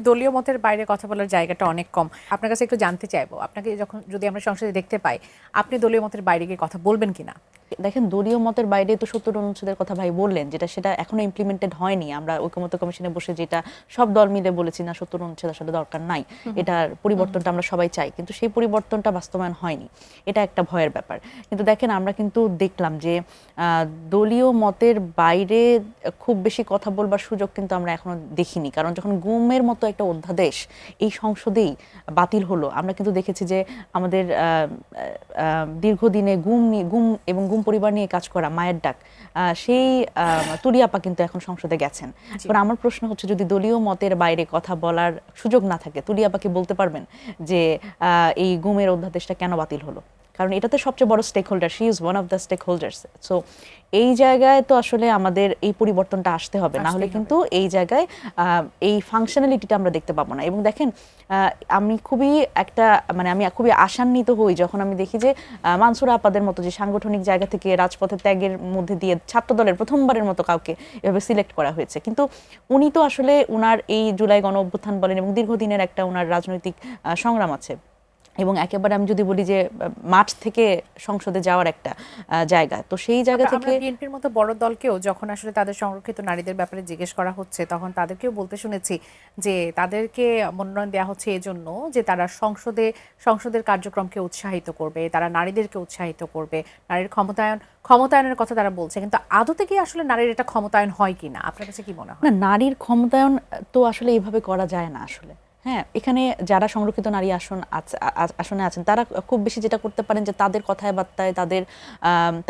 দলীয় মতের বাইরে কথা বলার জায়গাটা অনেক কম। আপনার কাছে একটু জানতে চাইবো, আপনাকে যদি আমরা সংসদে দেখতে পাই, আপনি দলীয় মতের বাইরে গিয়ে কথা বলবেন কিনা? দেখেন, দলীয় মতের বাইরে তো ৭০ অনুচ্ছেদের কথা ভাই বললেন, সেটা এখনো ইমপ্লিমেন্টেড হয়নি। আমরা ঐকমত্য কমিশনে বসে যেটা সব দল মিলে বলেছি, না ৭০ অনুচ্ছেদ আসলে দরকার নাই, এটার পরিবর্তনটা আমরা সবাই চাই, কিন্তু সেই পরিবর্তনটা বাস্তবায়ন হয়নি। এটা একটা ভয়ের ব্যাপার। কিন্তু দেখেন, আমরা কিন্তু দেখলাম যে দলীয় মতের বাইরে খুব বেশি কথা বলবার সুযোগ কিন্তু আমরা এখনো দেখিনি। কারণ যখন গুমের মতো একটা অধ্যাদেশ এই সংসদেই বাতিল হলো, আমরা কিন্তু দেখেছি যে আমাদের দীর্ঘদিনে গুম এবং গুম পরিবার নিয়ে কাজ করা মায়ের ডাক, সেই তুলি আপা কিন্তু এখন সংসদে গেছেন। এবার আমার প্রশ্ন হচ্ছে, যদি দলীয় মতের বাইরে কথা বলার সুযোগ না থাকে, তুলি আপা কি বলতে পারবেন যে এই গুমের অধ্যাদেশটা কেন বাতিল হলো? কারণ এটাতে সবচেয়ে বড় stakeholder, she is one of the stakeholders. So এই জায়গায় তো আসলে আমাদের এই পরিবর্তনটা আসতে হবে, না হলে কিন্তু এই জায়গায় এই ফাংশনালিটিটা আমরা দেখতে পাবো না। এবং দেখেন, আমি খুবই আশান্বিত হই যখন আমি দেখি যে মানসুরা আপাদের মতো যে সাংগঠনিক জায়গা থেকে রাজপথে ত্যাগের মধ্যে দিয়ে ছাত্রদলের প্রথমবারের মতো কাউকে এভাবে সিলেক্ট করা হয়েছে। কিন্তু উনি তো আসলে উনার এই জুলাই গণ অভ্যুত্থান বলেন এবং দীর্ঘদিনের একটা উনার রাজনৈতিক সংগ্রাম আছে, এবং একেবারে আমি যদি বলি যে মাঠ থেকে সংসদে যাওয়ার একটা জায়গা, তো সেই জায়গা থেকে বিএনপির মতো বড় দলকেও যখন আসলে তাদের সংরক্ষিত নারীদের ব্যাপারে জিজ্ঞেস করা হচ্ছে, তখন তাদেরকেও বলতে শুনেছি যে তাদেরকে মনোনয়ন দেওয়া হচ্ছে এজন্য যে তারা সংসদের কার্যক্রমকে উৎসাহিত করবে, তারা নারীদেরকে উৎসাহিত করবে, নারীর ক্ষমতায়নের কথা তারা বলছে। কিন্তু আদতে কি আসলে নারীর এটা ক্ষমতায়ন হয় কিনা, আপনার কাছে কি মনে হয়? না, নারীর ক্ষমতায়ন তো আসলে এইভাবে করা যায় না আসলে। হ্যাঁ, এখানে যারা সংরক্ষিত নারী আসনে আছেন, তারা খুব বেশি যেটা করতে পারেন যে তাদের কথায় বার্তায়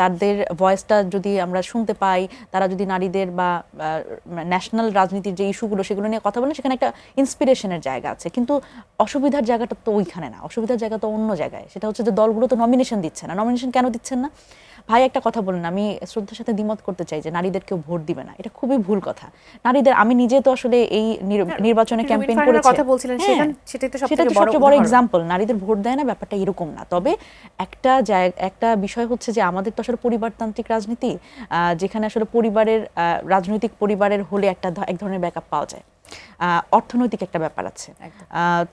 তাদের ভয়েসটা যদি আমরা শুনতে পাই, তারা যদি নারীদের বা ন্যাশনাল রাজনীতির যে ইস্যুগুলো সেগুলো নিয়ে কথা বলেন, সেখানে একটা ইন্সপিরেশনের জায়গা আছে। কিন্তু অসুবিধার জায়গাটা তো ওইখানে না, অসুবিধার জায়গা তো অন্য জায়গায়। সেটা হচ্ছে যে দলগুলো তো নমিনেশন দিচ্ছে না। নমিনেশন কেন দিচ্ছেন না? ভাই একটা কথা বলেন, আমি শ্রদ্ধার সাথে দ্বিমত করতে চাই যে নারীদেরকেও ভোট দিবে না, এটা খুবই ভুল কথা। নারীদের, আমি নিজে তো আসলে এই নির্বাচনে ক্যাম্পেইন করেছি, সেটাই তো সবচেয়ে বড় এক্সাম্পল। নারীদের ভোট দেয় না, ব্যাপারটা এরকম না। তবে একটা বিষয় হচ্ছে যে আমাদের তো আসলে পরিবারতান্ত্রিক রাজনীতি, যেখানে আসলে রাজনৈতিক পরিবারের হলে এক ধরনের ব্যাকআপ পাওয়া যায়। অর্থনৈতিক একটা ব্যাপার আছে।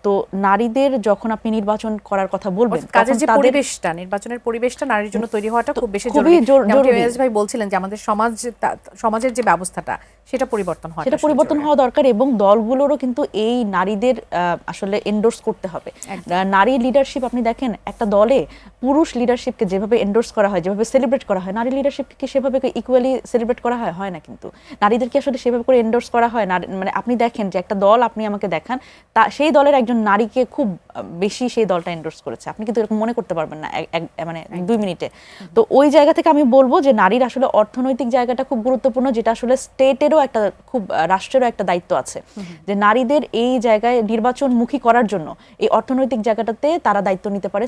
তো নারীদের যখন আপনি নির্বাচন করার কথা বলবেন, কাজের যে পরিবেশটা, নির্বাচনের পরিবেশটা নারীর জন্য তৈরি হওয়াটা খুব বেশি জরুরি। ভাই বলছিলেন যে আমাদের সমাজের যে ব্যবস্থাটা, সেটা পরিবর্তন হওয়া দরকার, এবং দলগুলোরও কিন্তু এই নারীদের আসলে এন্ডোর্স করতে হবে। নারী লিডারশিপ, আপনি দেখেন একটা দলে পুরুষ লিডারশিপকে যেভাবে এন্ডোর্স করা হয়, যেভাবে সেলিব্রেট করা হয়, নারী লিডারশিপকে কি সেভাবে ইকুয়ালি সেলিব্রেট করা হয় না। কিন্তু নারীদেরকে আসলে সেভাবে করে এন্ডোর্স করা হয় না। মানে আপনি দেখেন যে একটা দল, আপনি আমাকে দেখান সেই দলের একজন নারীকে খুব বেশি সেই দলটা এন্ডোর্স করেছে, আপনি কিন্তু এরকম মনে করতে পারবেন না মানে 2 মিনিটে। তো ওই জায়গা থেকে আমি বলবো যে নারীর আসলে অর্থনৈতিক জায়গাটা খুব গুরুত্বপূর্ণ, যেটা আসলে স্টেটেরও একটা খুব রাষ্ট্রেরও একটা দায়িত্ব আছে যে নারীদের এই জায়গায় নির্বাচনমুখী করার জন্য এই অর্থনৈতিক জায়গাটাতে তারা দায়িত্ব নিতে পারে।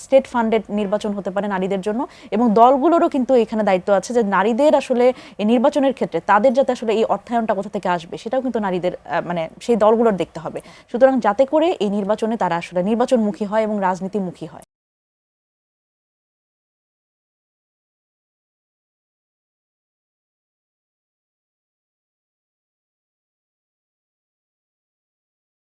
স্টেট ফান্ডেড নির্বাচন হতে পারে নারীদের জন্য, এবং দলগুলোরও কিন্তু এখানে দায়িত্ব আছে যে নারীদের আসলে এই নির্বাচনের ক্ষেত্রে তাদের যাতে আসলে এই অর্থায়নটা কোথা থেকে আসবে, সেটাও কিন্তু নারীদের মানে সেই দলগুলোর দেখতে হবে। সুতরাং যাতে করে এই নির্বাচনে তারা আসলে নির্বাচনমুখী হয় এবং রাজনীতিমুখী হয়।